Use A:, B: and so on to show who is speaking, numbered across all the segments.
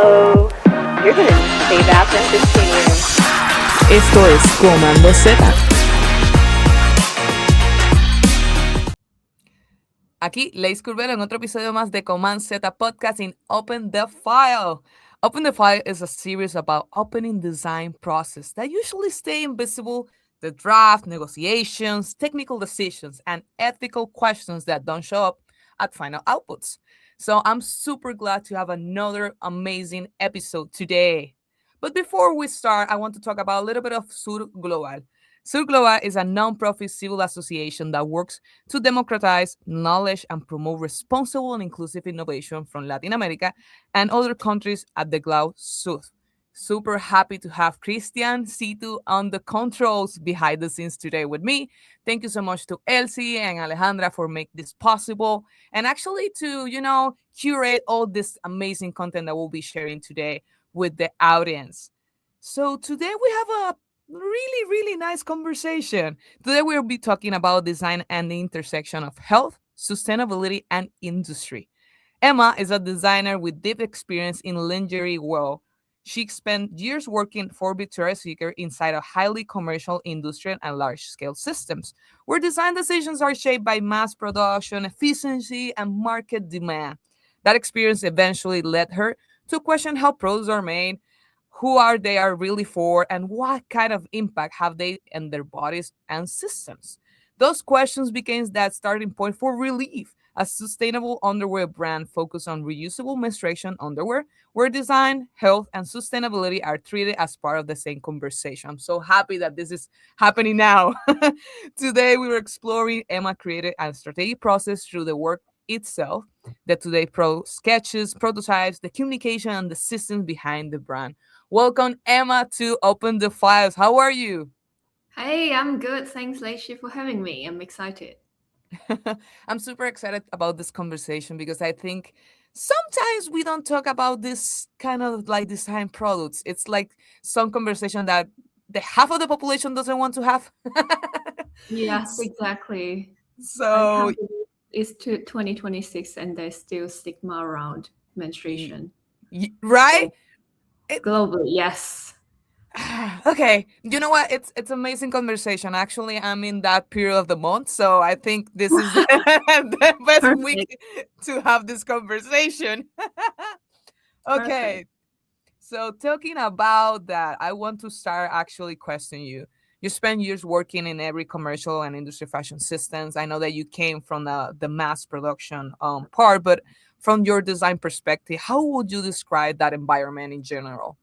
A: Hello. You're gonna say that and continue.
B: Esto es Comando Z. Aquí, Leis Curbelo en otro episodio más de Command Z Podcast in Open the File. Open the File is a series about opening design process that usually stay invisible, the draft, negotiations, technical decisions, and ethical questions that don't show up at final outputs. So I'm super glad to have another amazing episode today. But before we start, I want to talk about a little bit of Sur Global. Sur Global is a non-profit civil association that works to democratize knowledge and promote responsible and inclusive innovation from Latin America and other countries at the Globe South. Super happy to have Christian Situ on the controls behind the scenes today with me. Thank you so much to Elsie and Alejandra for making this possible and actually to, curate all this amazing content that we'll be sharing today with the audience. So today we have a really, really nice conversation. Today we'll be talking about design and the intersection of health, sustainability, and industry. Emma is a designer with deep experience in lingerie world. She spent years working for Victoria's Secret inside a highly commercial industry and large-scale systems, where design decisions are shaped by mass production, efficiency, and market demand. That experience eventually led her to question how products are made, who are they are really for, and what kind of impact have they in their bodies and systems. Those questions became that starting point for Relief, a sustainable underwear brand focused on reusable menstruation underwear, where design, health, and sustainability are treated as part of the same conversation. I'm so happy that this is happening now. Today, we were exploring Emma created a strategic process through the work itself, the Today Pro sketches, prototypes, the communication, and the systems behind the brand. Welcome, Emma, to Open the Files. How are you?
C: Hey, I'm good. Thanks, Lacey, for having me. I'm excited.
B: I'm super excited about this conversation because I think sometimes we don't talk about this kind of like design products. It's like some conversation that the half of the population doesn't want to have.
C: Yes, exactly. I
B: So,
C: can't believe it's 2026 and there's still stigma around menstruation.
B: right?
C: Globally, yes.
B: Okay, you know what, it's amazing conversation. Actually, I'm in that period of the month, so I think this is the best
C: Perfect.
B: week to have this conversation. Okay,
C: Perfect.
B: so talking about that, I want to start actually questioning you. You spent years working in every commercial and industry fashion systems. I know that you came from the mass production part, but from your design perspective, how would you describe that environment in general?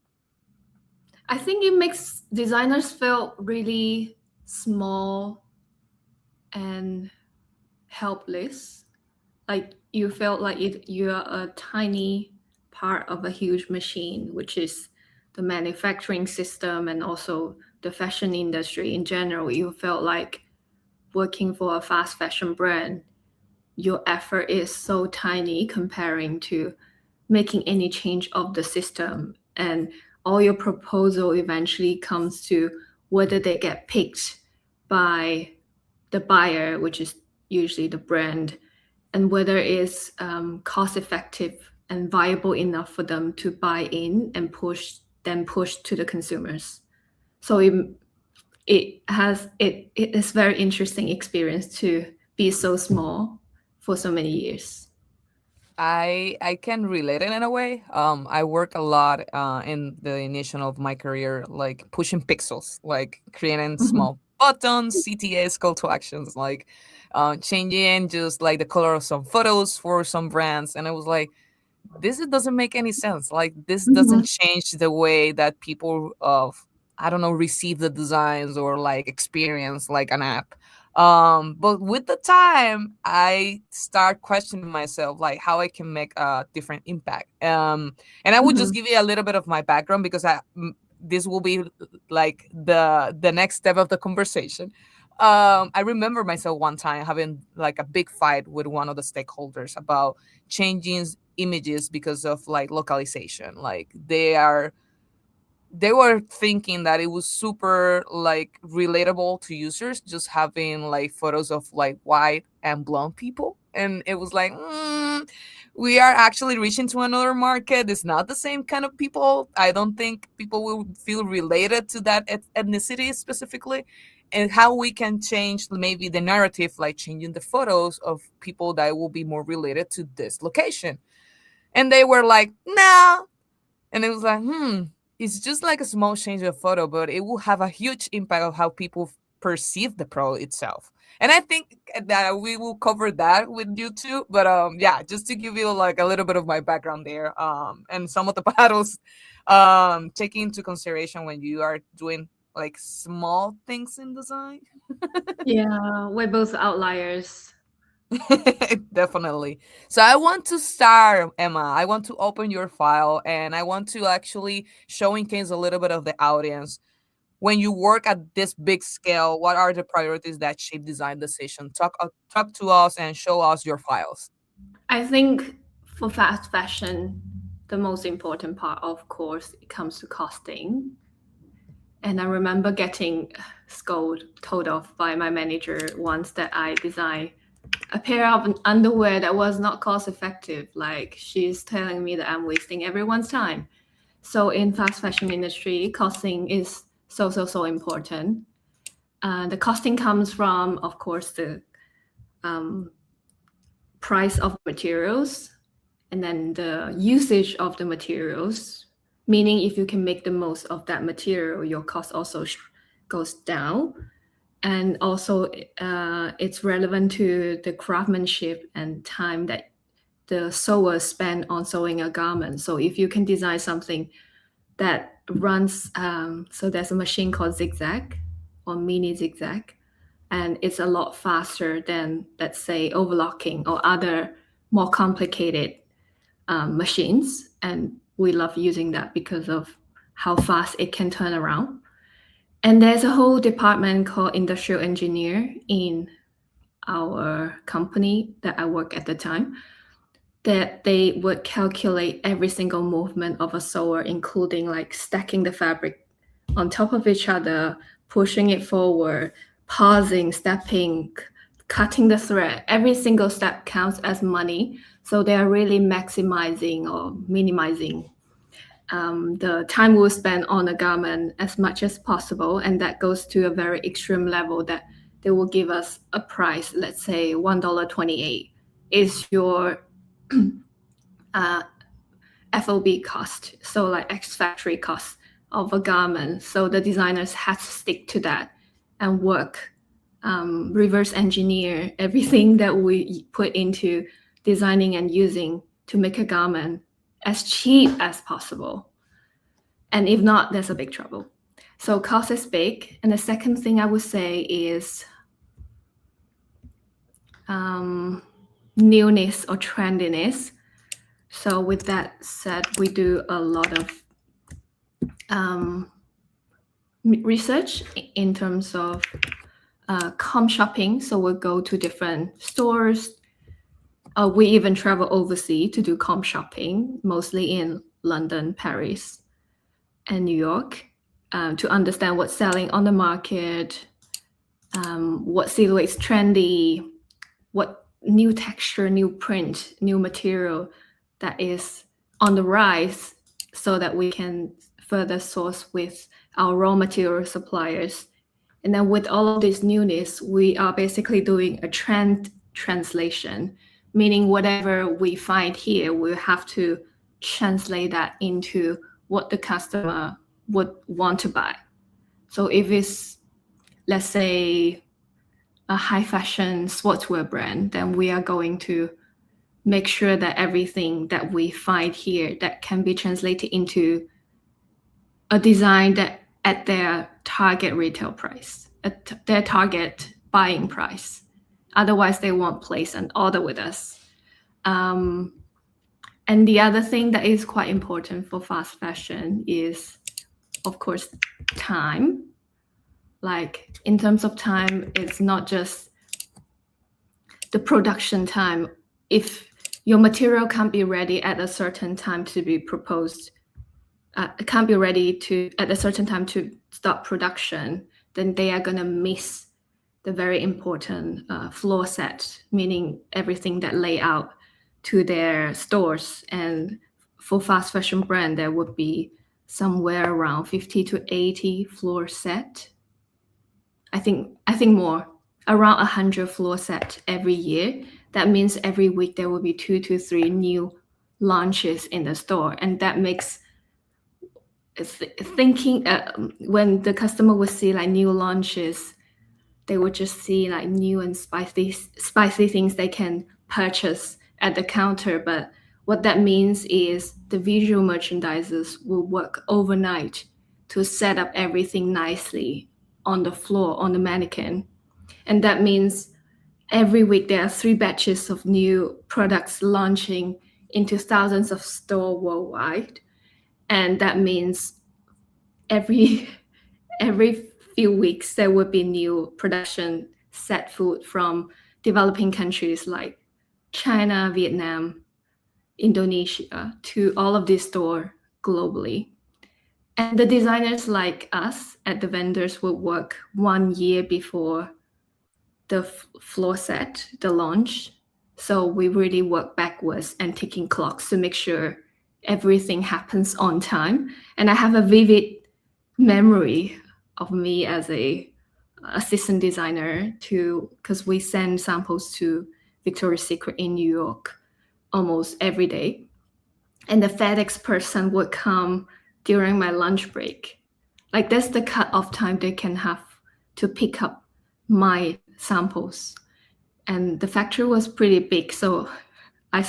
C: I think it makes designers feel really small and helpless. Like you felt like you're a tiny part of a huge machine, which is the manufacturing system and also the fashion industry in general. You felt like working for a fast fashion brand, your effort is so tiny comparing to making any change of the system. And all your proposal eventually comes to whether they get picked by the buyer, which is usually the brand, and whether it's cost effective and viable enough for them to buy in and push to the consumers. So it is very interesting experience to be so small for so many years.
B: I can relate it in a way. I work a lot in the initial of my career, like pushing pixels, like creating
C: Mhm.
B: small buttons, CTAs, call to actions, like changing just like the color of some photos for some brands, and I was like, this doesn't make any sense. Like this
C: Mhm.
B: doesn't change the way that people of I don't know receive the designs or like experience like an app. But with the time I start questioning myself like how I can make a different impact. And I would just
C: Mhm.
B: give you a little bit of my background because this will be like the next step of the conversation. I remember myself one time having like a big fight with one of the stakeholders about changing images because of like localization. Like they were thinking that it was super like relatable to users just having like photos of like white and blonde people, and it was like we are actually reaching to another market. It's not the same kind of people. I don't think people will feel related to that ethnicity specifically, and how we can change maybe the narrative, like changing the photos of people that will be more related to this location. And they were like, nah. And it was like, it's just like a small change of photo, but it will have a huge impact on how people perceive the pro itself. And I think that we will cover that with you too. But yeah, just to give you like a little bit of my background there, and some of the battles taking into consideration when you are doing like small things in design.
C: Yeah, we're both outliers.
B: Definitely. So I want to start, Emma. I want to open your file and I want to actually show in case a little bit of the audience. When you work at this big scale, what are the priorities that shape design decision? Talk to us and show us your files.
C: I think for fast fashion, the most important part, of course, it comes to costing. And I remember getting told off by my manager once that I designed a pair of underwear that was not cost effective. Like she's telling me that I'm wasting everyone's time. So in fast fashion industry, costing is so important. The costing comes from, of course, the um, price of materials and then the usage of the materials. Meaning, if you can make the most of that material, your cost also goes down. And also, it's relevant to the craftsmanship and time that the sewer spend on sewing a garment. So if you can design something that runs, so there's a machine called zigzag or mini zigzag, and it's a lot faster than, let's say, overlocking or other more complicated machines. And we love using that because of how fast it can turn around. And there's a whole department called industrial engineer in our company that I work at the time, that they would calculate every single movement of a sewer, including like stacking the fabric on top of each other, pushing it forward, pausing, stepping, cutting the thread. Every single step counts as money. So they are really maximizing or minimizing the time we'll spend on a garment as much as possible. And that goes to a very extreme level that they will give us a price, let's say $1.28 is your FOB cost, so like ex factory cost of a garment. So the designers had to stick to that and work, reverse engineer everything that we put into designing and using to make a garment as cheap as possible. And if not, there's a big trouble. So cost is big. And the second thing I would say is newness or trendiness. So with that said, we do a lot of research in terms of com shopping. So we'll go to different stores. We even travel overseas to do com shopping, mostly in London, Paris, and New York, to understand what's selling on the market, what silhouette's trendy, what new texture, new print, new material that is on the rise, so that we can further source with our raw material suppliers. And then with all of this newness, we are basically doing a trend translation, meaning whatever we find here, we'll have to translate that into what the customer would want to buy. So if it's, let's say, a high fashion sportswear brand, then we are going to make sure that everything that we find here that can be translated into a design that at their target retail price, at their target buying price. Otherwise, they won't place an order with us. And the other thing that is quite important for fast fashion is, of course, time. Like in terms of time, it's not just the production time. If your material can't be ready at a certain time to be proposed, can't be ready at a certain time to start production, then they are going to miss the very important floor set, meaning everything that lay out to their stores. And for fast fashion brand, there would be somewhere around 50 to 80 floor set. I think more, around 100 floor set every year. That means every week there will be 2 to 3 new launches in the store, and that makes thinking when the customer would see like new launches, they would just see like new and spicy things they can purchase at the counter. But what that means is the visual merchandisers will work overnight to set up everything nicely on the floor, on the mannequin. And that means every week there are 3 batches of new products launching into thousands of stores worldwide. And that means every every few weeks there would be new production set food from developing countries like China, Vietnam, Indonesia to all of these stores globally. And the designers like us at the vendors will work 1 year before the floor set, the launch. So we really work backwards and ticking clocks to make sure everything happens on time. And I have a vivid memory of me as a assistant designer to, because we send samples to Victoria's Secret in New York almost every day, and the FedEx person would come during my lunch break. Like that's the cut off time they can have to pick up my samples. And the factory was pretty big, so I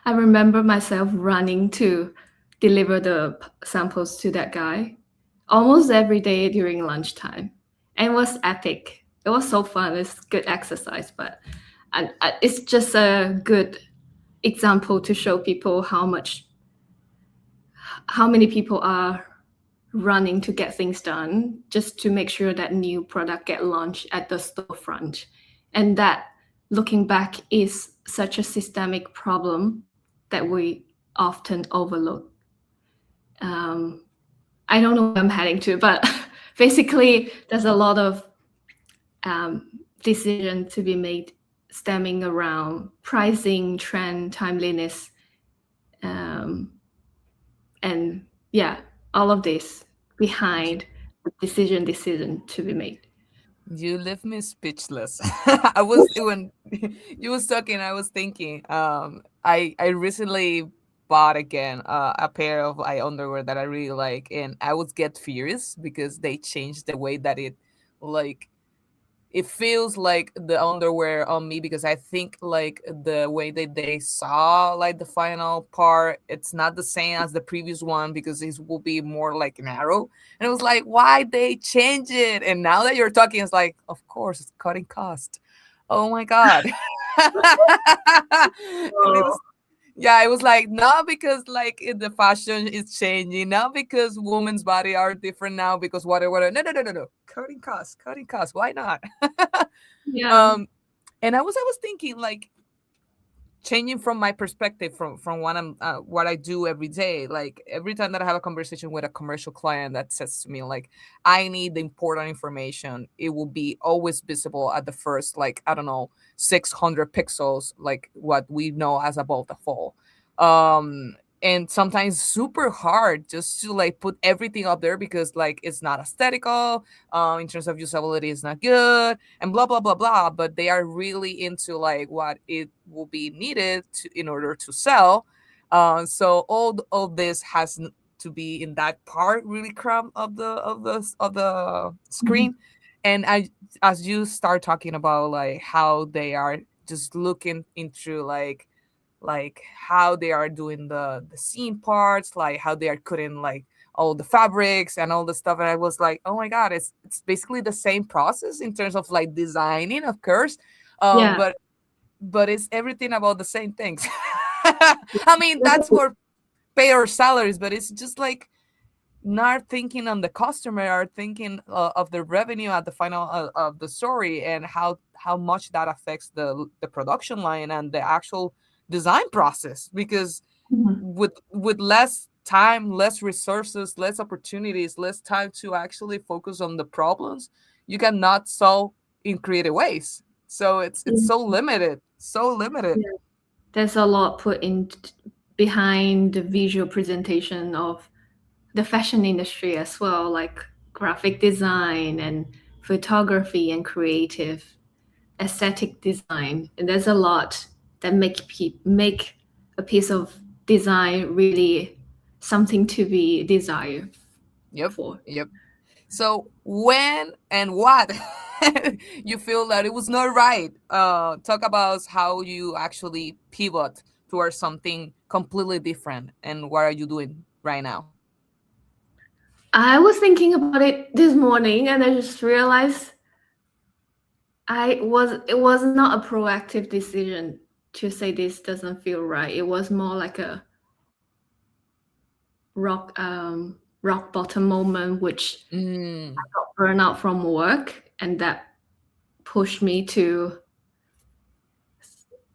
C: remember myself running to deliver the samples to that guy almost every day during lunchtime. And it was epic. It was so fun. It's good exercise, but it's just a good example to show people how many people are running to get things done just to make sure that new product get launched at the storefront. And that, looking back, is such a systemic problem that we often overlook. I don't know where I'm heading to, but basically there's a lot of decision to be made stemming around pricing, trend, timeliness, and yeah, all of this behind the decision to be made.
B: You left me speechless. I was when you was talking, I was thinking. I recently bought again a pair of underwear that I really like, and I would get furious because they changed the way that like it feels like the underwear on me, because I think like the way that they saw like the final part, it's not the same as the previous one because it will be more like narrow. And it was like, why they change it? And now that you're talking, it's like, of course, it's cutting cost. Oh my god. And it was, yeah, it was like, not because like the fashion is changing, not because women's body are different now, because whatever. No, no, no, no, no. Cutting costs, cutting costs. Why not?
C: Yeah.
B: um, and I was thinking like, changing from my perspective, from what I do every day. Like every time that I have a conversation with a commercial client that says to me like, I need the important information, it will be always visible at the first, like, I don't know, 600 pixels, like what we know as above the fold. And sometimes super hard just to like put everything up there because like it's not aesthetical, in terms of usability is not good, and blah blah blah blah. But they are really into like what it will be needed in order to sell. So all this has to be in that part really crumb of the
C: Mhm.
B: screen. And I, as you start talking about like how they are just looking into like how they are doing the seam parts, like how they are cutting like all the fabrics and all the stuff. And I was like, oh my god, it's basically the same process in terms of like designing, of course. um
C: Yeah.
B: but but it's everything about the same things. I mean, that's for pay our salaries, but it's just like not thinking on the customer, or thinking of the revenue at the final of the story, and how much that affects the production line and the actual design process. Because
C: Mhm.
B: with less time, less resources, less opportunities, less time to actually focus on the problems, you cannot solve in creative ways. So it's
C: Yeah.
B: so limited, so limited.
C: Yeah. there's a lot put in behind the visual presentation of the fashion industry as well, like graphic design and photography and creative aesthetic design. And there's a lot that make a piece of design really something to be desired
B: Yep.
C: for.
B: Yep. So when and what you feel that it was not right? Talk about how you actually pivot towards something completely different, and what are you doing right now?
C: I was thinking about it this morning and I just realized it was not a proactive decision to say this doesn't feel right. It was more like a rock bottom moment, which
B: Mm,
C: got burned out from work, and that pushed me to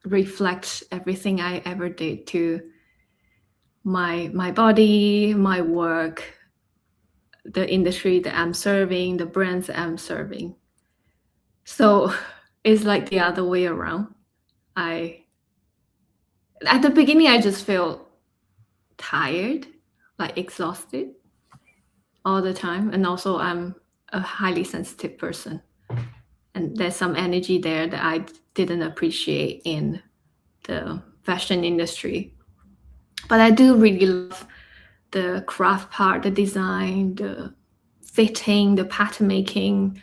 C: reflect everything I ever did to my body, my work, the industry that I'm serving, the brands that I'm serving. So it's like the other way around. I At the beginning I just felt tired, like exhausted all the time, and also I'm a highly sensitive person, and there's some energy there that I didn't appreciate in the fashion industry. But I do really love the craft part, the design, the fitting, the pattern making,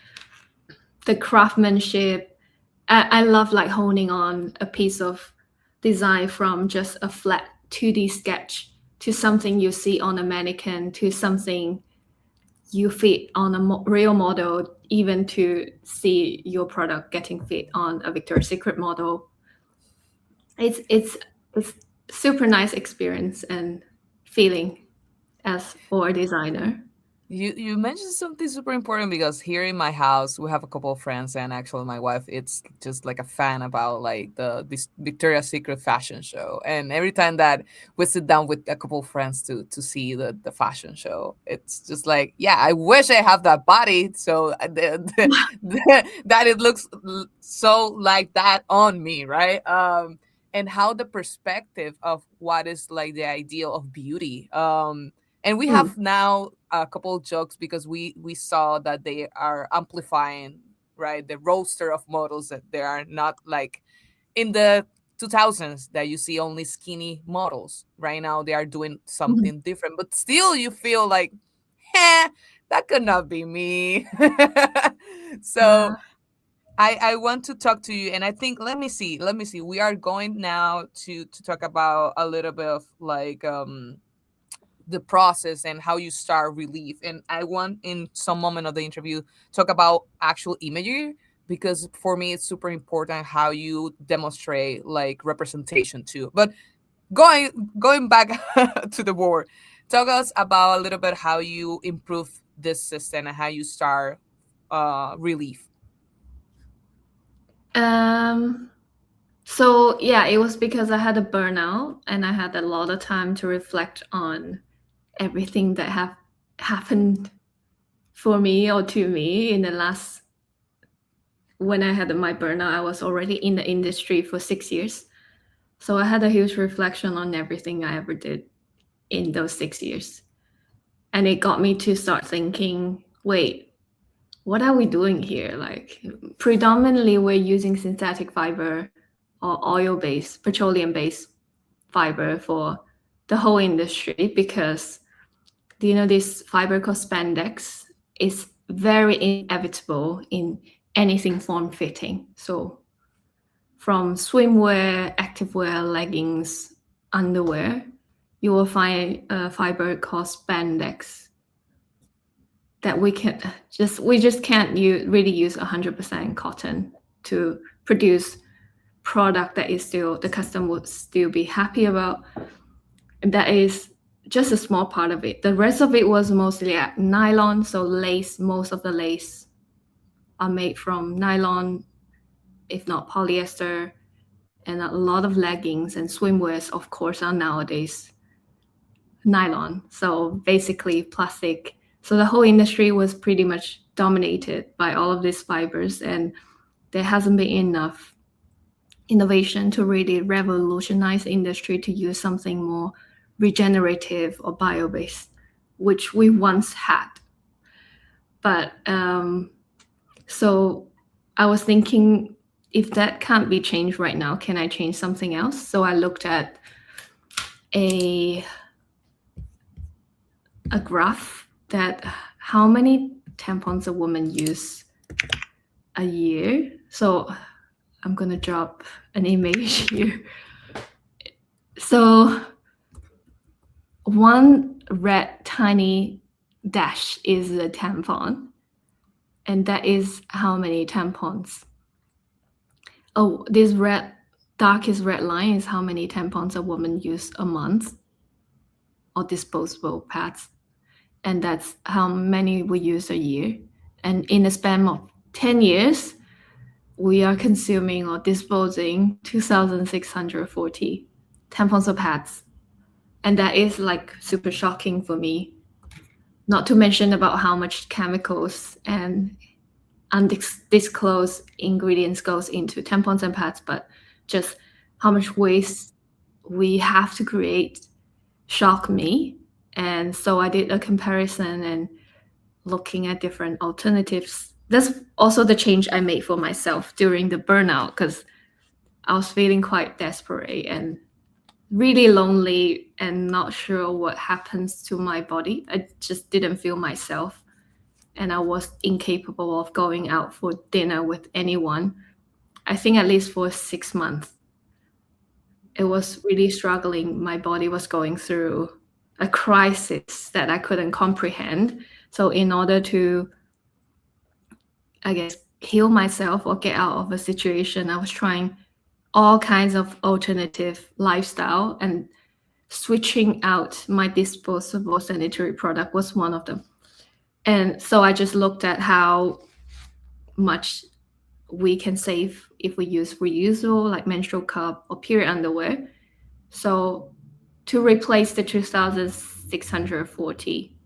C: the craftsmanship. I love like honing on a piece of design from just a flat 2D sketch to something you see on a mannequin to something you fit on a real model, even to see your product getting fit on a Victoria's Secret model. It's super nice experience and feeling as for a designer.
B: you mentioned something super important, because here in my house we have a couple of friends, and actually my wife, it's just like a fan about like this Victoria's Secret fashion show. And every time that we sit down with a couple of friends to see the fashion show, it's just like, yeah, I wish I have that body, so that it looks so like that on me, right? And how the perspective of what is like the ideal of beauty, and we
C: Mm.
B: have now a couple of jokes, because we saw that they are amplifying, right, the roster of models, that they are not like in the 2000s that you see only skinny models. Right now they are doing
C: Mhm.
B: something different, but still you feel like, eh, that could not be me.
C: Yeah.
B: So I want to talk to you, and I think, let me see, we are going now to talk about a little bit of like the process and how you start relief. And I want in some moment of the interview talk about actual imagery, because for me it's super important how you demonstrate like representation too. But going back to the board, talk us about a little bit how you improve this system and how you start relief.
C: Um, so yeah, it was because I had a burnout and I had a lot of time to reflect on everything that have happened for me or to me in the last when I had my burnout, I was already in the industry for 6 years. So I had a huge reflection on everything I ever did in those 6 years. And it got me to start thinking, wait, what are we doing here? Like, predominantly, we're using synthetic fiber or oil based, petroleum based fiber for the whole industry because, do you know, this fiber called spandex is very inevitable in anything form fitting. So, from swimwear, activewear, leggings, underwear, you will find a fiber called spandex that we just can't really use 100% cotton to produce product that is still the customer would still be happy about. And that is just a small part of it. The rest of it was mostly nylon, so lace. Most of the lace are made from nylon, if not polyester, and a lot of leggings and swimwears, of course, are nowadays nylon. So basically plastic. So the whole industry was pretty much dominated by all of these fibers, and there hasn't been enough innovation to really revolutionize the industry to use something more regenerative or bio-based, which we once had. But so I was thinking, if that can't be changed right now, can I change something else? So I looked at a graph that how many tampons a woman use a year. So I'm gonna drop an image here. So one red tiny dash is a tampon, and that is how many tampons. Oh, this red darkest red line is how many tampons a woman use a month, or disposable pads, and that's how many we use a year. And in a span of 10 years, we are consuming or disposing 2,640 tampons or pads. And that is like super shocking for me. Not to mention about how much chemicals and undisclosed ingredients goes into tampons and pads, but just how much waste we have to create shocked me. And so I did a comparison and looking at different alternatives. That's also the change I made for myself during the burnout, because I was feeling quite desperate and really lonely and not sure what happens to my body. I just didn't feel myself, and I was incapable of going out for dinner with anyone. I think at least for 6 months. It was really struggling. My body was going through a crisis that I couldn't comprehend. So in order to, I guess, heal myself or get out of a situation, I was trying all kinds of alternative lifestyle, and switching out my disposable sanitary product was one of them. And so I just looked at how much we can save if we use reusable, like menstrual cup or period underwear. So to replace the 2,640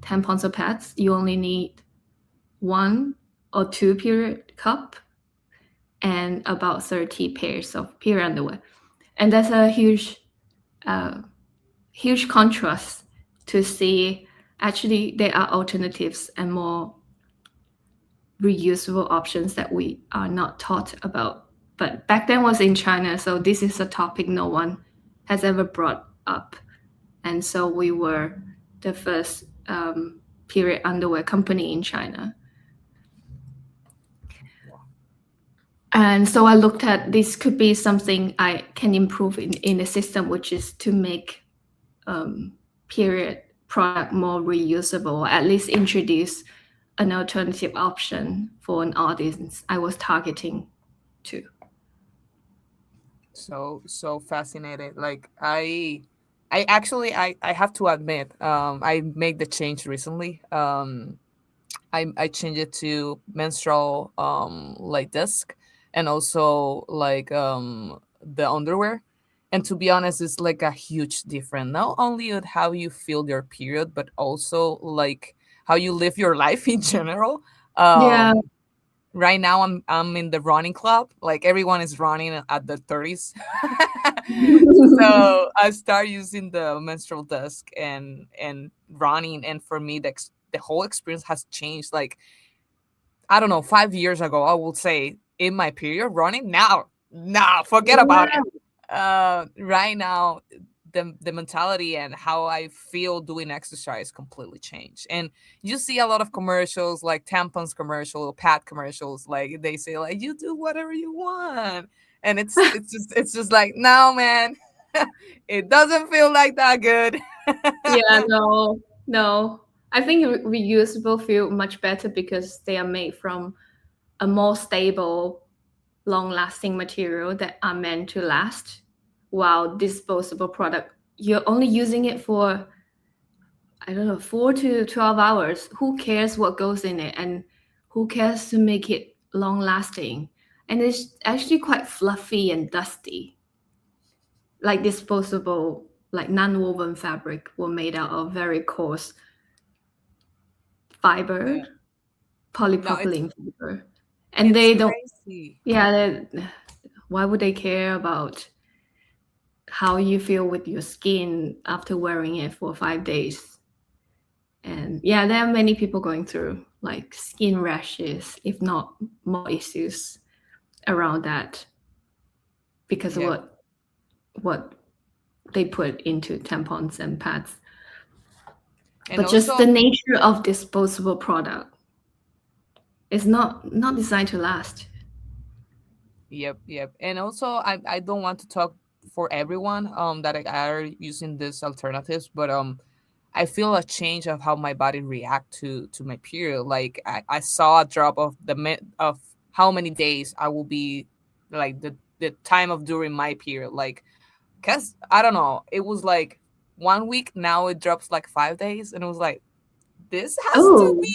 C: tampons or pads, you only need 1 or 2 period cup and about 30 pairs of period underwear. And that's a huge contrast to see actually there are alternatives and more reusable options that we are not taught about. But back then was in China, so this is a topic no one has ever brought up. And so we were the first period underwear company in China. And so I looked at this could be something I can improve in the system, which is to make period product more reusable, or at least introduce an alternative option for an audience I was targeting to.
B: So fascinated. Like I actually I have to admit, I made the change recently. I changed it to menstrual like disc, and also like the underwear. And to be honest, it's like a huge difference. Not only with how you feel your period, but also like how you live your life in general.
C: Yeah.
B: Um right now I'm in the running club. Like everyone is running at the 30s. So I start using the menstrual disc and running, and for me the whole experience has changed. Like I don't know, 5 years ago, I would say in my period running. Now, forget about it. Right now, the mentality and how I feel doing exercise completely changed. And you see a lot of commercials, like tampons commercial, pad commercials, like they say like you do whatever you want, and it's just like no, man, it doesn't feel like that good.
C: Yeah, no. I think reusable feel much better because they are made from a more stable, long-lasting material that are meant to last. While disposable product, you're only using it for, I don't know, 4 to 12 hours. Who cares what goes in it, and who cares to make it long-lasting? And it's actually quite fluffy and dusty. Like disposable, like non-woven fabric were made out of very coarse fiber,
B: Yeah. No,
C: polypropylene fiber, and
B: it's
C: they don't.
B: crazy.
C: Yeah, Why would they care about how you feel with your skin after wearing it for 5 days? And yeah, there are many people going through like skin rashes, if not more issues around that because of
B: Yeah.
C: what they put into tampons and pads.
B: And
C: But just the
B: also,
C: nature of disposable product is not designed to last.
B: yep, yep. And also, I don't want to talk for everyone that are using these alternatives, but I feel a change of how my body react to my period. Like I saw a drop of of how many days I will be like the time of during my period. Like, cause I don't know, it was like 1 week. Now it drops like 5 days, and it was like this has to
C: Oh,
B: be.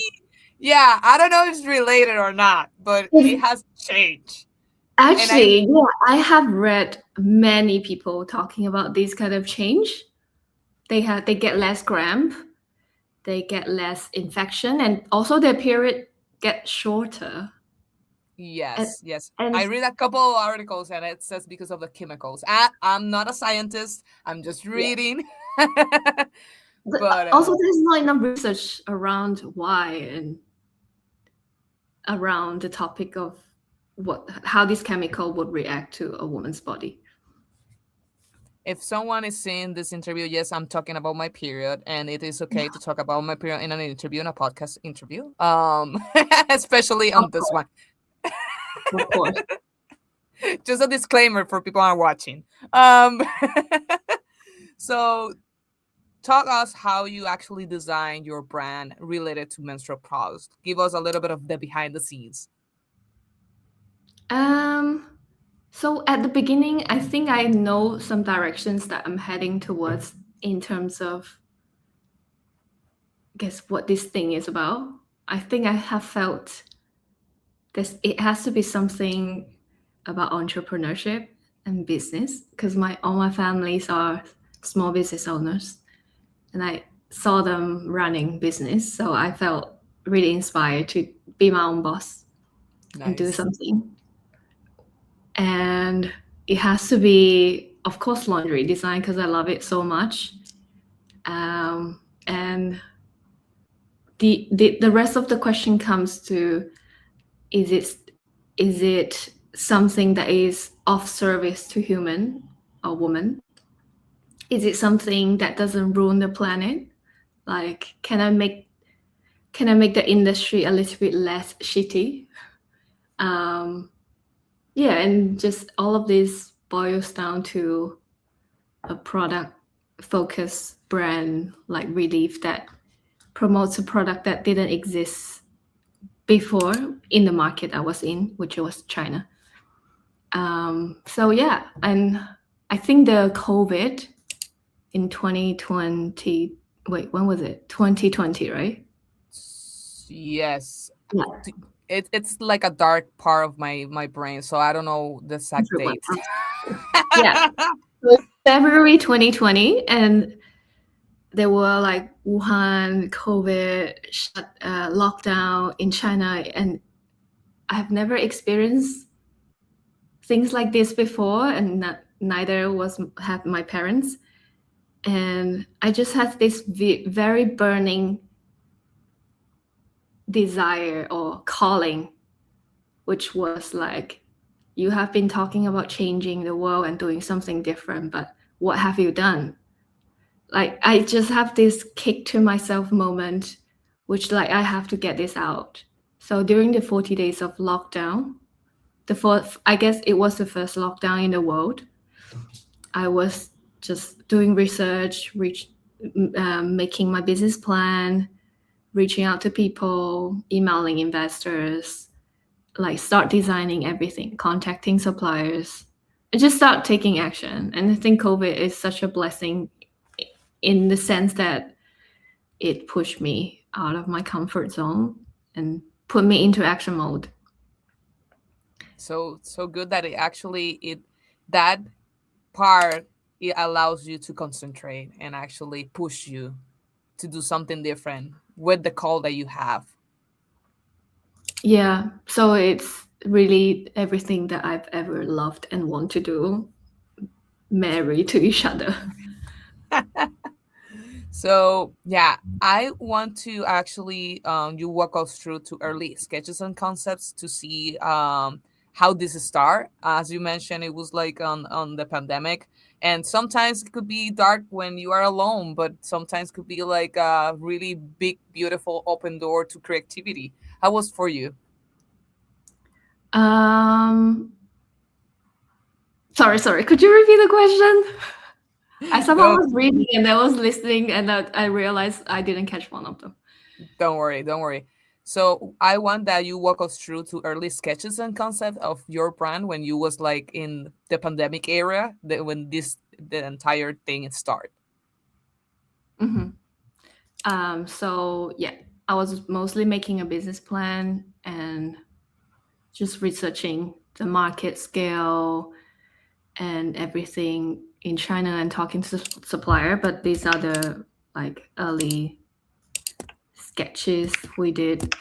B: Yeah, I don't know if it's related or not, but it
C: it's
B: has changed. And I
C: actually, yeah, I have read many people talking about this kind of change. They get less cramp, they get less infection, and also their period get shorter. And
B: Yes, yes.
C: and
B: I read a couple of articles and it says because of the chemicals. I'm not a scientist. I'm just
C: yeah,
B: reading.
C: but
B: But
C: also there's not enough research around why and around the topic of what how this chemical would react to a woman's body.
B: if someone is seeing this interview, yes, I'm talking about my period, and it is okay to talk about my period in an interview, in a podcast interview. Especially
C: Of
B: on this
C: course,
B: one.
C: of course.
B: Just a disclaimer for people who are watching. Um, so talk us how you actually design your brand related to menstrual products. Give us a little bit of the behind the scenes.
C: Um, so at the beginning, I think I know some directions that I'm heading towards in terms of, I guess, what this thing is about. I think I have felt this. It has to be something about entrepreneurship and business because my all my families are small business owners, and I saw them running business, so I felt really inspired to be my own boss and do
B: Nice.
C: something. And it has to be, of course, lingerie design because I love it so much. And the rest of the question comes to is it is it something that is of service to human or woman? Is it something that doesn't ruin the planet? Like, can I make the industry a little bit less shitty? Um, yeah, and just all of this boils down to a product focused brand like Relief that promotes a product that didn't exist before in the market I was in, which was China. So yeah, and I think the COVID in 2020, wait, when was it? 2020, right?
B: Yes.
C: Yeah,
B: It's like a dark part of my brain, so I don't know the exact
C: everyone.
B: date.
C: Yeah, so February 2020, and there were like Wuhan COVID lockdown in China, and I have never experienced things like this before, and neither was have my parents. And I just had this very burning desire or calling, which was like, you have been talking about changing the world and doing something different, but what have you done? Like, I just have this kick to myself moment, which like I have to get this out. So during the 40 days of lockdown, the fourth, I guess it was the first lockdown in the world. I was just doing research, making my business plan, reaching out to people, emailing investors, like start designing everything, contacting suppliers, and just start taking action. And I think COVID is such a blessing in the sense that it pushed me out of my comfort zone and put me into action mode.
B: So good that it actually it that part, it allows you to concentrate and actually push you to do something different with the call that you have.
C: Yeah, so really everything that I've ever loved and want to do marry to each other.
B: So yeah, I want to actually you walk us through to early sketches and concepts to see how this start. As you mentioned, it was like on the pandemic, and sometimes it could be dark when you are alone, but sometimes could be like a really big, beautiful open door to creativity. How was for you?
C: Um, sorry. Could you repeat the question? I somehow
B: Don't
C: was reading and I was listening, and I realized I didn't catch one of them.
B: don't worry, don't worry. So I want that you walk us through to early sketches and concept of your brand when you was like in the pandemic era, when the entire thing start.
C: Hmm. So yeah, I was mostly making a business plan and just researching the market scale and everything in China and talking to the supplier. But these are the like early sketches we did,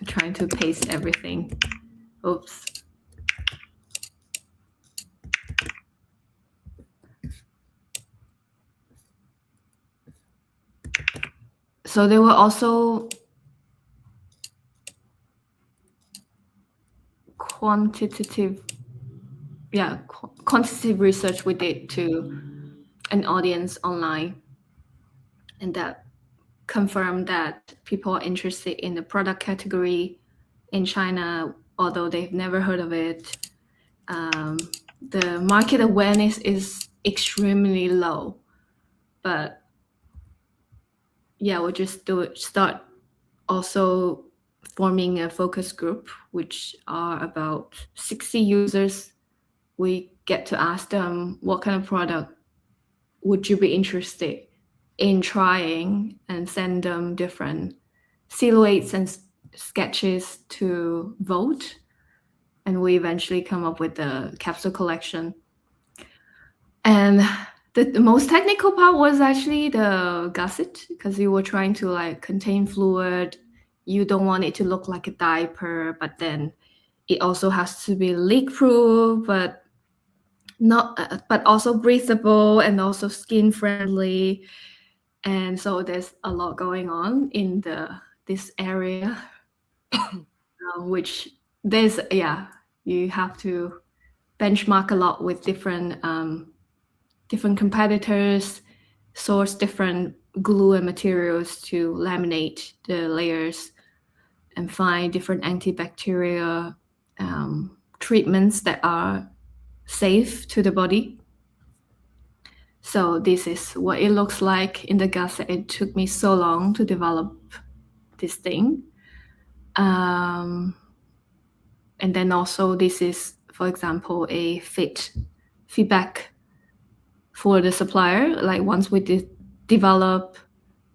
C: trying to paste everything. Oops. So there were also quantitative, quantitative research we did to an audience online, and that confirmed that people are interested in the product category in China, although they've never heard of it. Um, the market awareness is extremely low, but yeah, we'll just start also forming a focus group, which are about 60 users. We get to ask them what kind of product would you be interested in trying, and send them different silhouettes and sketches to vote. And we eventually come up with the capsule collection. And the most technical part was actually the gusset, because you were trying to like contain fluid. You don't want it to look like a diaper, but then it also has to be leak proof, but not, but also breathable and also skin friendly. And so there's a lot going on in this area, which there's, yeah, you have to benchmark a lot with different competitors, source different glue and materials to laminate the layers, and find different antibacterial treatments that are safe to the body. So this is what it looks like in the gusset. It took me so long to develop this thing. And then also this is, for example, a feedback for the supplier. Like once we develop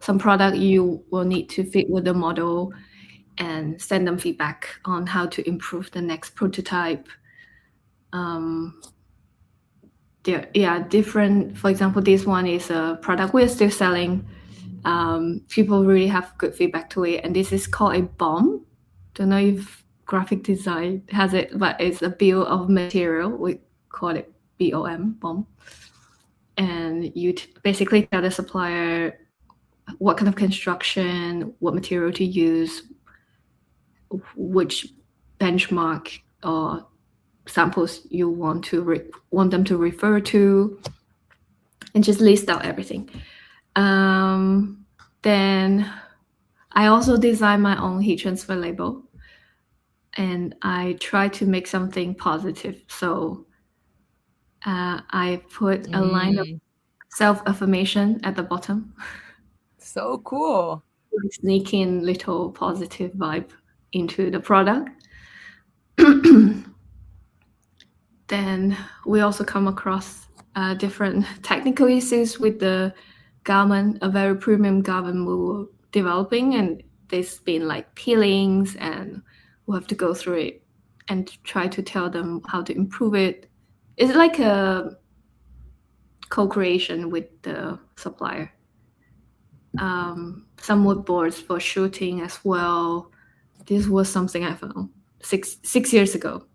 C: some product, you will need to fit with the model and send them feedback on how to improve the next prototype. Different. For example, this one is a product we're still selling. People really have good feedback to it, and this is called a bomb. Don't know if graphic design has it, but it's a bill of material. We call it bomb. And you basically tell the supplier what kind of construction, what material to use, which benchmark or samples you want them to refer to, and just list out everything. Then I also design my own heat transfer label, and I try to make something positive. So I put a line of
B: Mm,
C: self-affirmation at the bottom,
B: so cool.
C: sneak in little positive vibe into the product. Then we also come across different technical issues with the garment, a very premium garment we were developing, and there's been like peelings, and we have to go through it and try to tell them how to improve it. It's like a co-creation with the supplier. Some wood boards for shooting as well. This was something I found. six years ago.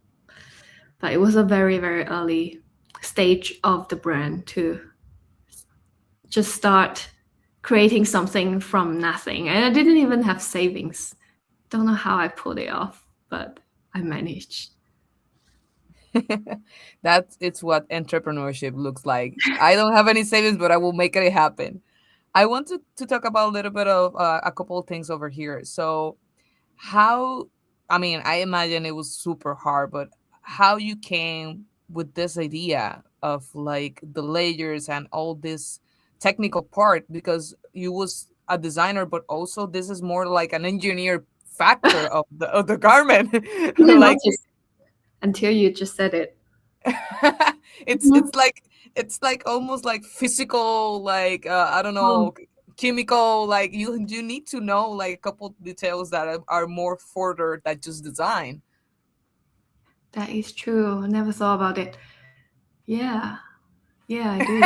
C: But it was a very, very early stage of the brand to just start creating something from nothing. And I didn't even have savings. Don't know how I pulled it off, but I managed.
B: That's it's what entrepreneurship looks like. I don't have any savings, but I will make it happen. I want to talk about a little bit of a couple of things over here. So, how, I mean, I imagine it was super hard, but how you came with this idea of like the layers and all this technical part, because you was a designer, but also this is more like an engineer factor of the garment.
C: Didn't
B: Like
C: notice until you just said it.
B: it's
C: Mhm.
B: it's like almost like physical, like I don't
C: Oh,
B: know, chemical, like you need to know like a couple details that are more further than just design.
C: that is true. I never thought about it. Yeah, yeah, I do.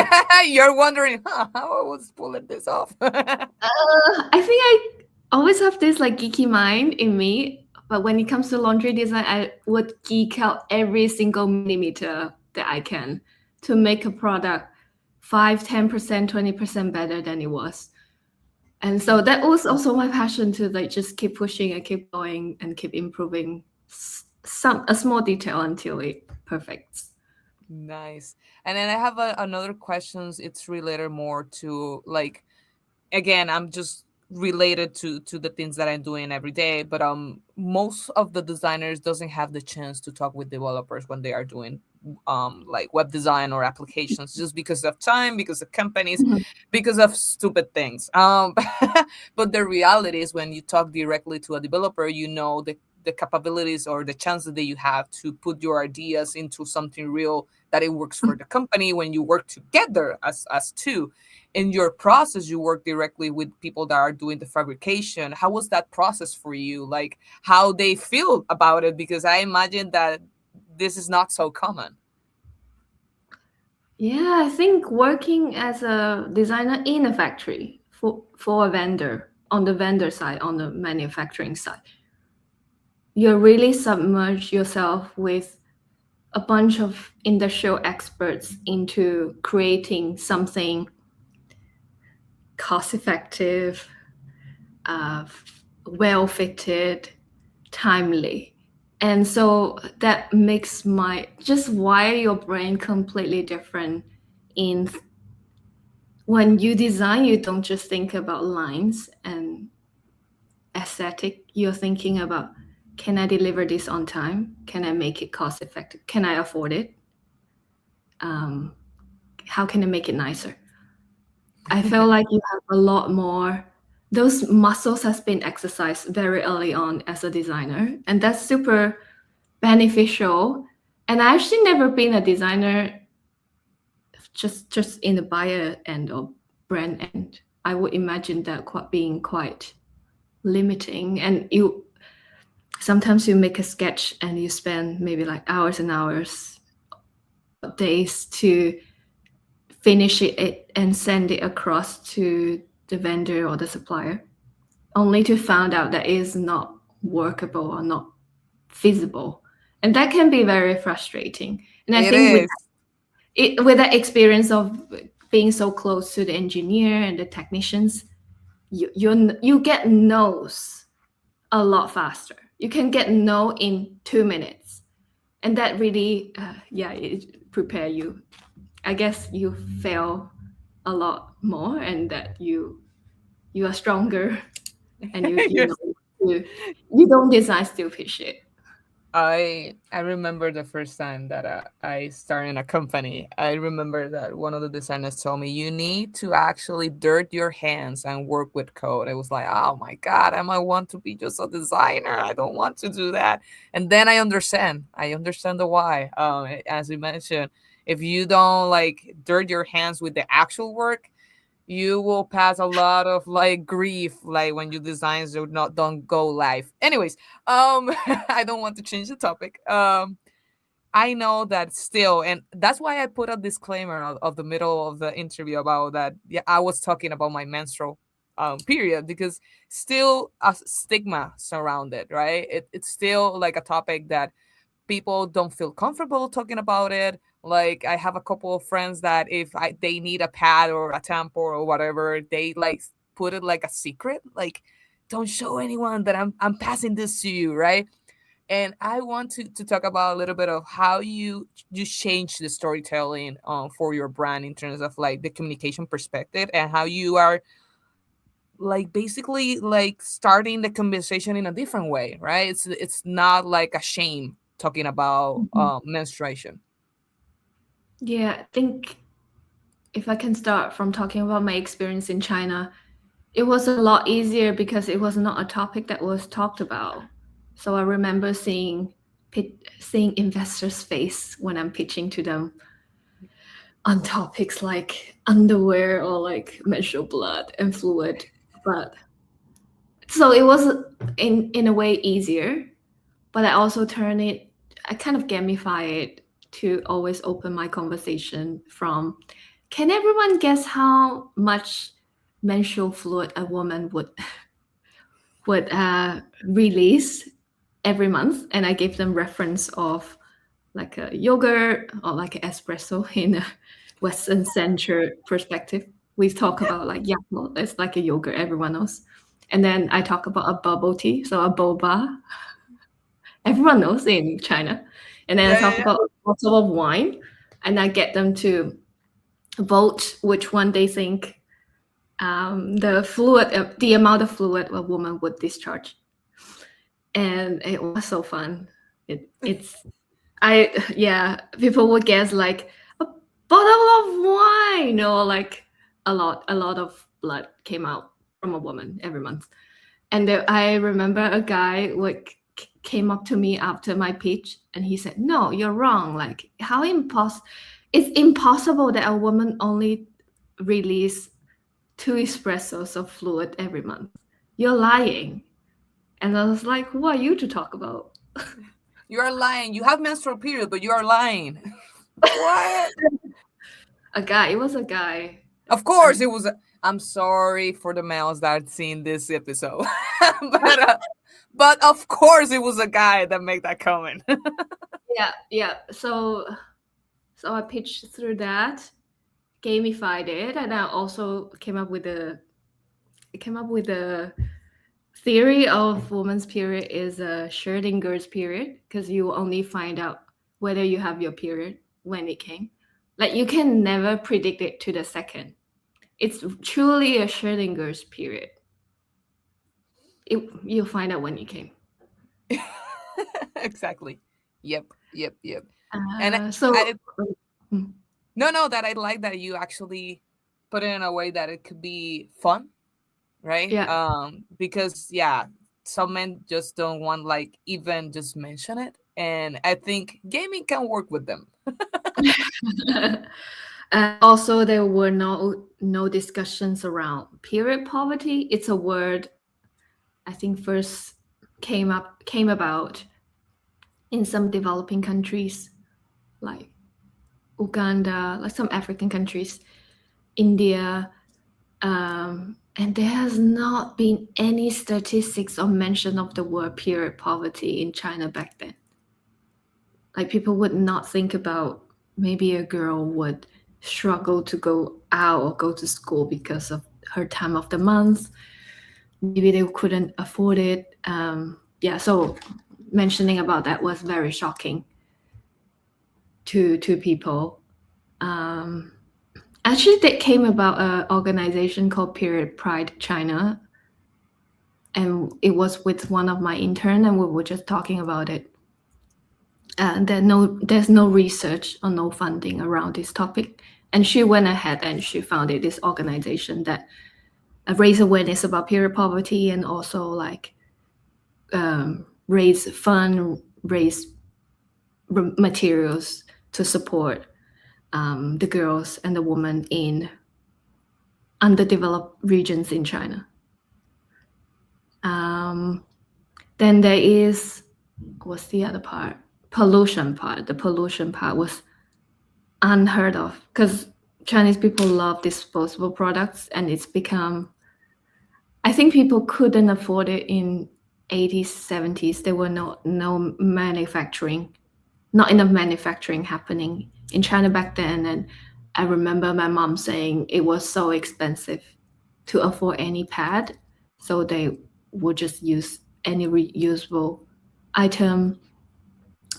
B: You're wondering, huh, how I was pulling this off.
C: I think I always have this like geeky mind in me, but when it comes to laundry design, I would geek out every single millimeter that I can to make a product 5, 10%, 20% better than it was. And so that was also my passion to like just keep pushing and keep going and keep improving some a small detail until it perfects.
B: Nice. And then I have another questions. It's related more to like, again, I'm just related to the things that I'm doing every day, but most of the designers doesn't have the chance to talk with developers when they are doing like web design or applications, just because of time, because of companies,
C: Mhm.
B: because of stupid things. But the reality is when you talk directly to a developer, you know the capabilities or the chances that you have to put your ideas into something real, that it works for the company when you work together as two. In your process, you work directly with people that are doing the fabrication. How was that process for you? Like how they feel about it? Because I imagine that this is not so common.
C: Yeah, I think working as a designer in a factory for a vendor, on the vendor side, on the manufacturing side, you really submerge yourself with a bunch of industrial experts into creating something cost effective, uh, well fitted, timely. And so that makes my just wire your brain completely different in when you design, you don't just think about lines and aesthetic. You're thinking about, can I deliver this on time? Can I make it cost effective? Can I afford it? Um, how can I make it nicer? I feel like you have a lot more. Those muscles has been exercised very early on as a designer, and that's super beneficial. And I actually never been a designer just in the buyer end or brand end. I would imagine that quite being quite limiting. And you sometimes you make a sketch and you spend maybe like hours and hours, days to finish it and send it across to the vendor or the supplier, only to find out that it is not workable or not feasible. And that can be very frustrating. And I
B: It
C: think
B: is.
C: with that experience of being so close to the engineer and the technicians, you get no's a lot faster. You can get no in 2 minutes, and that really, yeah, it prepare you. I guess you fail a lot more, and that you are stronger, and you
B: Yes.
C: know you don't design stupid shit.
B: I remember the first time that I started in a company. I remember that one of the designers told me you need to actually dirt your hands and work with code. I was like, oh my god, I might want to be just a designer. I don't want to do that. And then I understand. I understand the why. As you mentioned, if you don't like dirt your hands with the actual work, you will pass a lot of like grief, like when your designs do not don't go live. Anyways, I don't want to change the topic. I know that still, and that's why I put a disclaimer of the middle of the interview about that. Yeah, I was talking about my menstrual. period, because still a stigma surrounded, right? It's still like a topic that people don't feel comfortable talking about it. Like I have a couple of friends that if they need a pad or a tampon or whatever, they like put it like a secret, like don't show anyone that I'm passing this to you, right? And I want to talk about a little bit of how you change the storytelling for your brand in terms of like the communication perspective, and how you are like basically like starting the conversation in a different way, right? It's not like a shame talking about
C: Mhm.
B: menstruation.
C: Yeah, I think if I can start from talking about my experience in China, it was a lot easier because it was not a topic that was talked about. So I remember seeing investors' face when I'm pitching to them on topics like underwear or like menstrual blood and fluid. But so it was in a way easier, but I kind of gamify it to always open my conversation from, can everyone guess how much menstrual fluid a woman would release every month? And I gave them reference of like a yogurt or like an espresso in a Western centered perspective. We talk about like, yeah, well, it's like a yogurt, everyone knows. And then I talk about a bubble tea, so a boba, everyone knows in China. And then I
B: Yeah, yeah,
C: talk
B: yeah.
C: about a bottle of wine, and I get them to vote which one they think the amount of fluid a woman would discharge. And it was so fun. Yeah, people would guess like a bottle of wine, or like a lot of blood came out from a woman every month. And I remember a guy came up to me after my pitch, and he said, "No, you're wrong. Like, it's impossible that a woman only release 2 espressos of fluid every month. You're lying." And I was like, "Who are you to talk about?"
B: You are lying. You have menstrual period, but you are lying. What?
C: It was a guy.
B: Of course, it was. I'm sorry for the males that seen this episode, but but of course it was a guy that made that comment.
C: Yeah. So I pitched through that, gamified it, and I also came up with a theory of woman's period is a Schrodinger's period, because you only find out whether you have your period when it came. Like you can never predict it to the second. It's truly a Schrodinger's period. You'll find out when you came.
B: Exactly. Yep. Yep. Yep. And
C: So
B: no, that I like that you actually put it in a way that it could be fun, right?
C: yeah.
B: Because yeah, some men just don't want like even just mention it, and I think gaming can work with them.
C: Also, there were no discussions around period poverty. It's a word I think first came about in some developing countries like Uganda, like some African countries, India, and there has not been any statistics or mention of the word period poverty in China back then. Like people would not think about maybe a girl would struggle to go out or go to school because of her time of the month. Maybe they couldn't afford it. Yeah, so mentioning about that was very shocking to people. Actually, that came about an organization called Period Pride China, and it was with one of my intern, and we were just talking about it. There's no research or no funding around this topic, and she went ahead and she founded this organization that raise awareness about period poverty, and also like raise materials to support the girls and the women in underdeveloped regions in China. Then there is, what's the other part? Pollution part. The pollution part was unheard of because Chinese people love disposable products, and it's become I think people couldn't afford it in 80s, 70s. There were no manufacturing, not enough manufacturing happening in China back then. And I remember my mom saying it was so expensive to afford any pad, so they would just use any reusable item,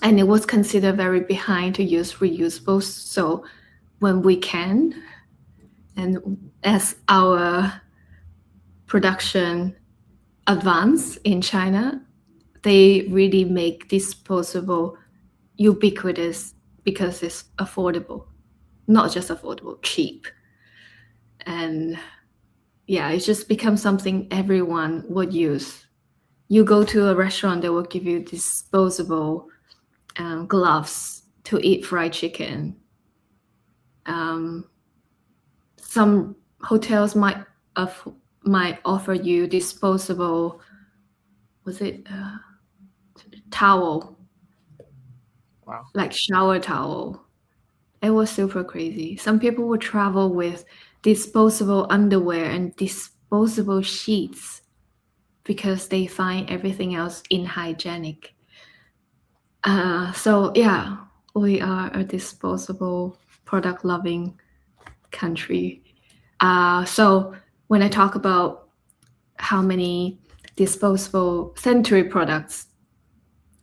C: and it was considered very behind to use reusables. So when we can, and as our production advance in China, they really make disposable ubiquitous because it's affordable, not just affordable, cheap. And yeah, it just becomes something everyone would use. You go to a restaurant, they will give you disposable gloves to eat fried chicken. Some hotels might offer you disposable, was it towel,
B: Wow.
C: like shower towel. It was super crazy. Some people would travel with disposable underwear and disposable sheets because they find everything else inhygienic. So yeah, we are a disposable, product-loving country. So when I talk about how many disposable sanitary products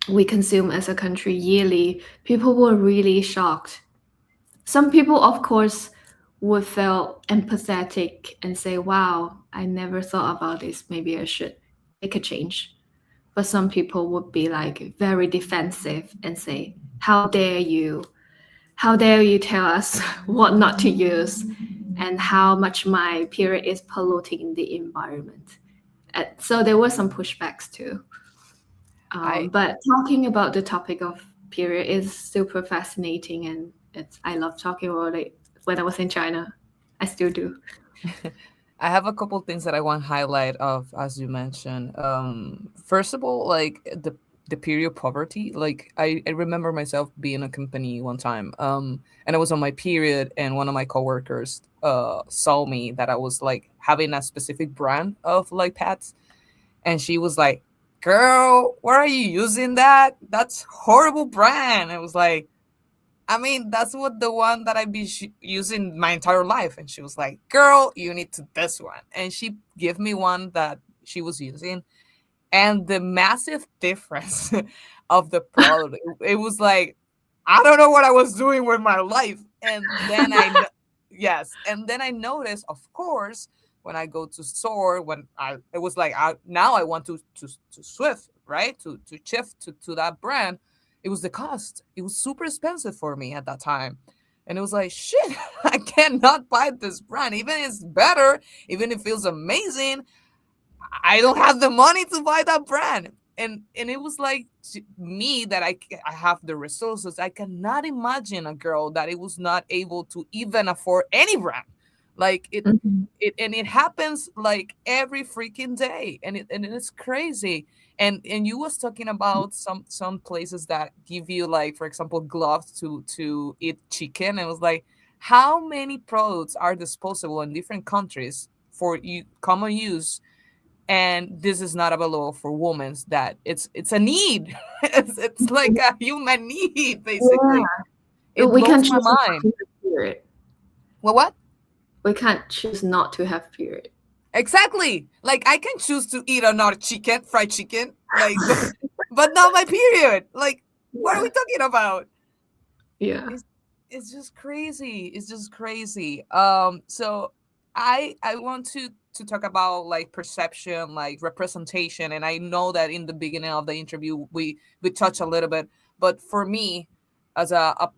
C: we consume as a country yearly, people were really shocked. Some people, of course, would feel empathetic and say, wow, I never thought about this. Maybe I should make a change. But some people would be like very defensive and say, how dare you? How dare you tell us what not to use and how much my period is polluting the environment? So there were some pushbacks too.
B: I
C: But talking about the topic of period is super fascinating, and I love talking about it. When I was in China, I still do.
B: I have a couple things that I want to highlight of, as you mentioned. First of all, like the period poverty. Like I remember myself being in a company one time, and I was on my period, and one of my coworkers saw me that I was like having a specific brand of like pads, and she was like, "Girl, why are you using that? That's horrible brand." I was like, I mean, that's what the one that I've been using my entire life. And she was like, girl, you need to this one. And she gave me one that she was using. And the massive difference of the product, it was like, I don't know what I was doing with my life. And then yes. And then I noticed, of course, when I go to store, it was like, now I want to swift, right? To shift to that brand. It was the cost. It was super expensive for me at that time. And it was like, shit, I cannot buy this brand. Even if it's better, even if it feels amazing, I don't have the money to buy that brand. And it was like me that I have the resources. I cannot imagine a girl that it was not able to even afford any brand. Like
C: Mhm.
B: it happens like every freaking day, and it's crazy. And you was talking about some places that give you, like, for example, gloves to eat chicken. And it was like, how many products are disposable in different countries for you common use, and this is not available for women? That it's a need. It's like a human need, basically.
C: Yeah,
B: It
C: we
B: blows
C: can't
B: my
C: choose not
B: mind.
C: to have period.
B: What?
C: We can't choose not to have period.
B: Exactly. Like, I can choose to eat another chicken, fried chicken, like, but not my period. Like, what are
C: Yeah,
B: we talking about?
C: yeah.
B: It's it's just crazy. It's just crazy. So I want to talk about, like, perception, like representation, and I know that in the beginning of the interview we touched a little bit, but for me, as a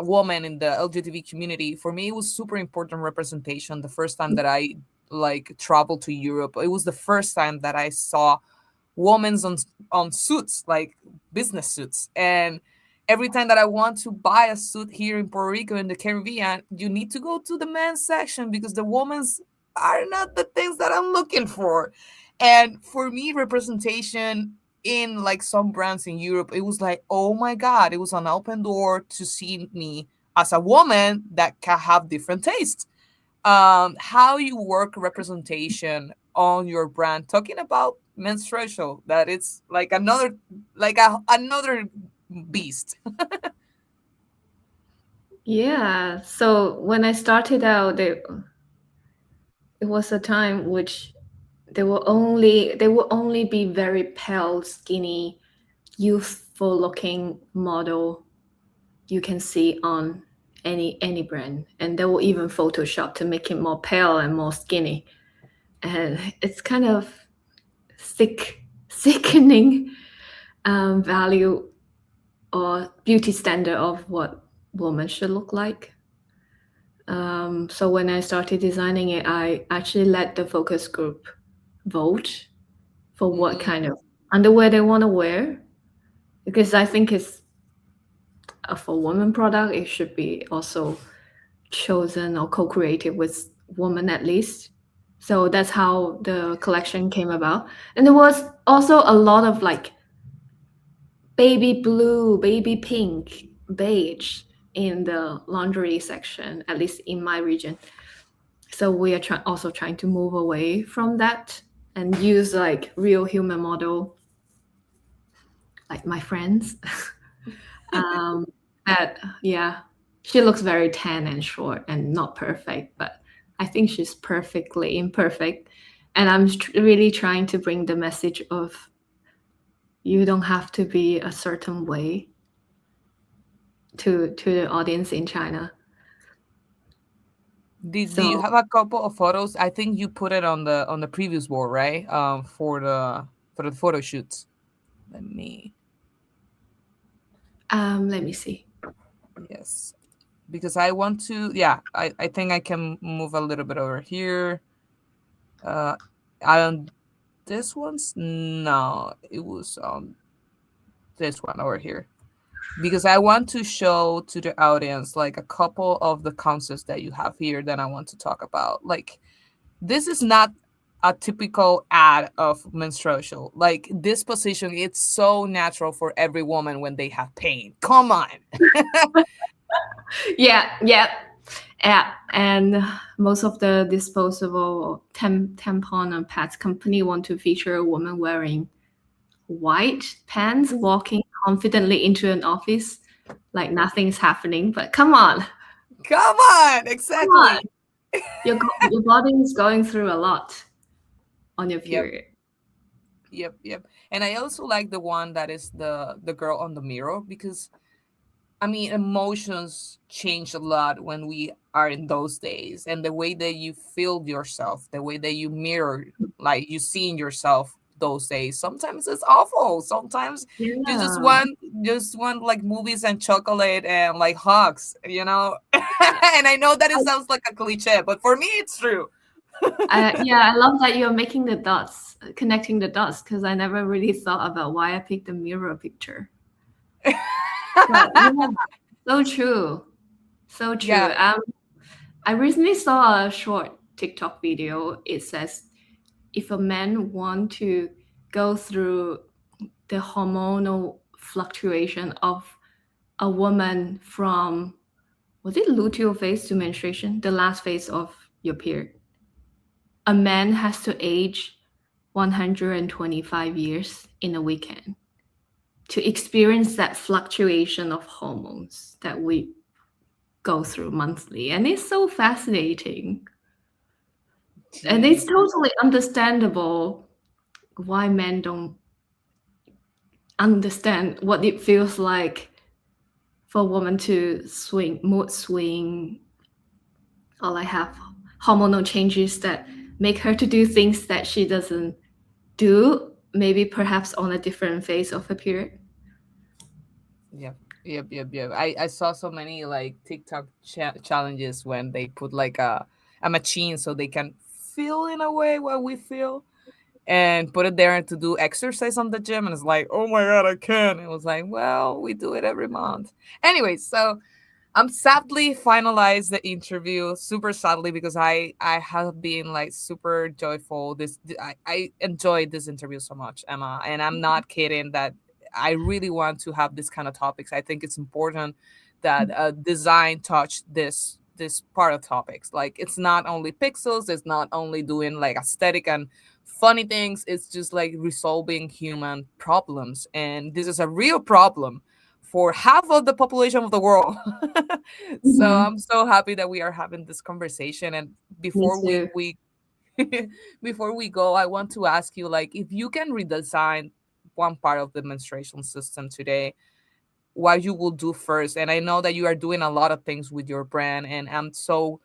B: woman in the LGBT community, for me it was super important representation. The first time that I, like, traveled to Europe, it was the first time that I saw women's on suits, like business suits. And every time that I want to buy a suit here in Puerto Rico, in the Caribbean, you need to go to the men's section because the women's are not the things that I'm looking for. And for me, representation in, like, some brands in Europe, it was like, oh my God, it was an open door to see me as a woman that can have different tastes. How you work representation own your brand, talking about menstruation, that it's like another, another beast.
C: Yeah. So when I started out, it was a time which there will only be very pale, skinny, youthful looking model you can see on any brand, and they will even Photoshop to make it more pale and more skinny, and it's kind of sickening value or beauty standard of what woman should look like. So when I started designing it, I actually let the focus group vote for what kind
B: Mm,
C: of underwear they want to wear, because I think it's for woman product, it should be also chosen or co-created with woman at least. So that's how the collection came about. And there was also a lot of like baby blue, baby pink, beige in the laundry section, at least in my region. So we are also trying to move away from that and use like real human model, like my friends. um, that yeah, she looks very tan and short and not perfect, but I think she's perfectly imperfect. And I'm really trying to bring the message of you don't have to be a certain way to the audience in China.
B: do you
C: So
B: have a couple of photos? I think you put it on the previous board, right? For the photo shoots. Let me,
C: let me see.
B: yes, because I want to. Yeah, I think I can move a little bit over here. Uh, I don't. This one's no. It was this one over here, because I want to show to the audience like a couple of the concepts that you have here that I want to talk about. Like, this is not a typical ad of menstruation. Like, this position, it's so natural for every woman when they have pain. Come on.
C: Yeah, yeah, yeah. And most of the disposable tampon and pads company want to feature a woman wearing white pants walking confidently into an office like nothing's happening. But come on,
B: Come on.
C: come on.
B: Exactly.
C: Your body is going through a lot on your
B: Yep.
C: period.
B: Yep. And I also like the one that is the girl on the mirror, because I mean, emotions change a lot when we are in those days, and the way that you feel yourself, the way that you mirror, like you see in yourself those days. Sometimes it's awful. Sometimes you
C: Yeah.
B: just want like movies and chocolate and like hugs, you know. And I know that it sounds like a cliche, but for me, it's true.
C: Yeah, I love that you're making the dots, connecting the dots, because I never really thought about why I picked the mirror picture. But yeah, so true. So true.
B: Yeah.
C: I recently saw a short TikTok video. It says if a man want to go through the hormonal fluctuation of a woman from, was it luteal phase to menstruation, the last phase of your period, a man has to age 125 years in a weekend to experience that fluctuation of hormones that we go through monthly. And it's so fascinating. And it's
B: Jeez.
C: totally understandable why men don't understand what it feels like for a woman to mood swing, or like have hormonal changes that make her to do things that she doesn't do, maybe perhaps on a different phase of her period.
B: Yep. I saw so many like TikTok challenges when they put like a machine so they can feel in a way what we feel, and put it there to do exercise on the gym, and it's like, oh my god, I can't. It was like, well, we do it every month. Anyway, so I'm sadly finalized the interview, super sadly, because I have been like super joyful. I enjoyed this interview so much, Emma, and I'm not kidding that I really want to have this kind of topics. I think it's important that design touch this part of topics. Like it's not only pixels, it's not only doing like aesthetic and funny things, it's just like resolving human problems. And this is a real problem for half of the population of the world. So
C: Mhm.
B: I'm so happy that we are having this conversation. And
C: Me
B: before
C: too.
B: we before we go, I want to ask you, like, if you can redesign one part of the menstruation system today, what you will do first? And I know that you are doing a lot of things with your brand, and I'm so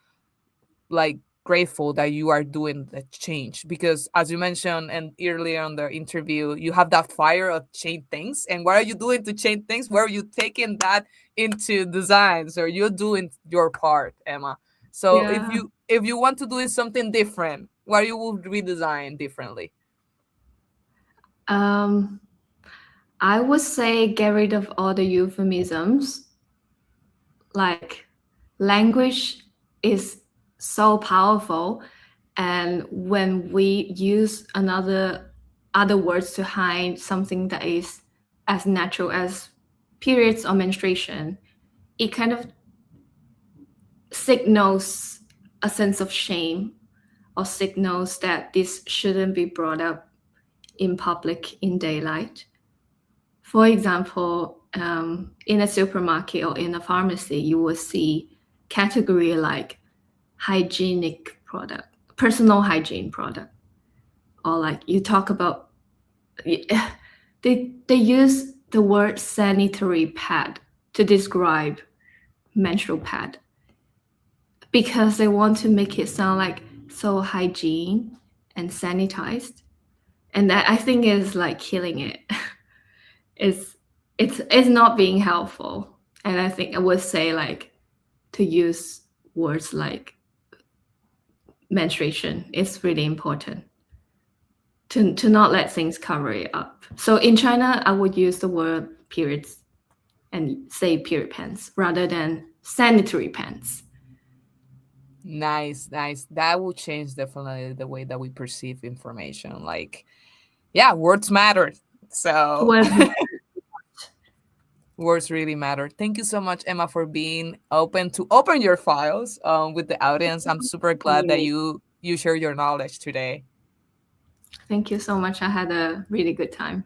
B: like grateful that you are doing the change, because as you mentioned and earlier on the interview, you have that fire of change things. And what are you doing to change things? Where are you taking that into designs, or you're doing your part, Emma? So
C: Yeah.
B: if you want to do something different, what you will redesign differently?
C: Um, I would say get rid of all the euphemisms. Like, language is so powerful, and when we use other words to hide something that is as natural as periods or menstruation, it kind of signals a sense of shame, or signals that this shouldn't be brought up in public in daylight. For example, in a supermarket or in a pharmacy, you will see category like hygienic product, personal hygiene product, or like you talk about they use the word sanitary pad to describe menstrual pad because they want to make it sound like so hygiene and sanitized, and that I think is like killing it. it's it's not being helpful, and I think I would say like to use words like menstruation is really important to not let things cover it up. So in China, I would use the word periods and say period pants rather than sanitary pants.
B: Nice, nice. That will change definitely the way that we perceive information. Like, yeah, words matter. So
C: Words
B: words really matter. Thank you so much, Emma, for being open to open your files with the audience. I'm super glad that
C: me.
B: you share your knowledge today.
C: Thank you so much. I had a really good time.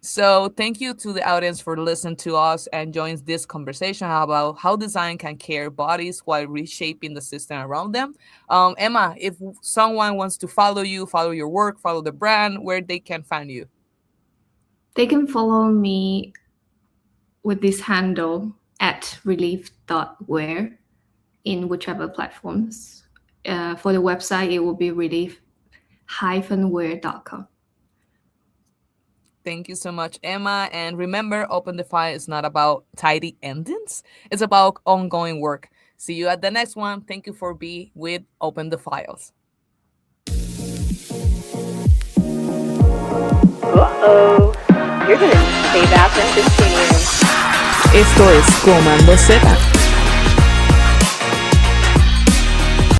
B: So thank you to the audience for listening to us and join this conversation about how design can care bodies while reshaping the system around them. Emma, if someone wants to follow you, follow your work, follow the brand, where they can find you?
C: They can follow me with this handle at relief.wear in whichever platforms. For the website, it will be relief-wear.com.
B: Thank you so much, Emma. And remember, Open the File is not about tidy endings. It's about ongoing work. See you at the next one. Thank you for being with Open the Files.
A: Uh-oh. You're gonna say that and continue.
B: Esto es Comando Z.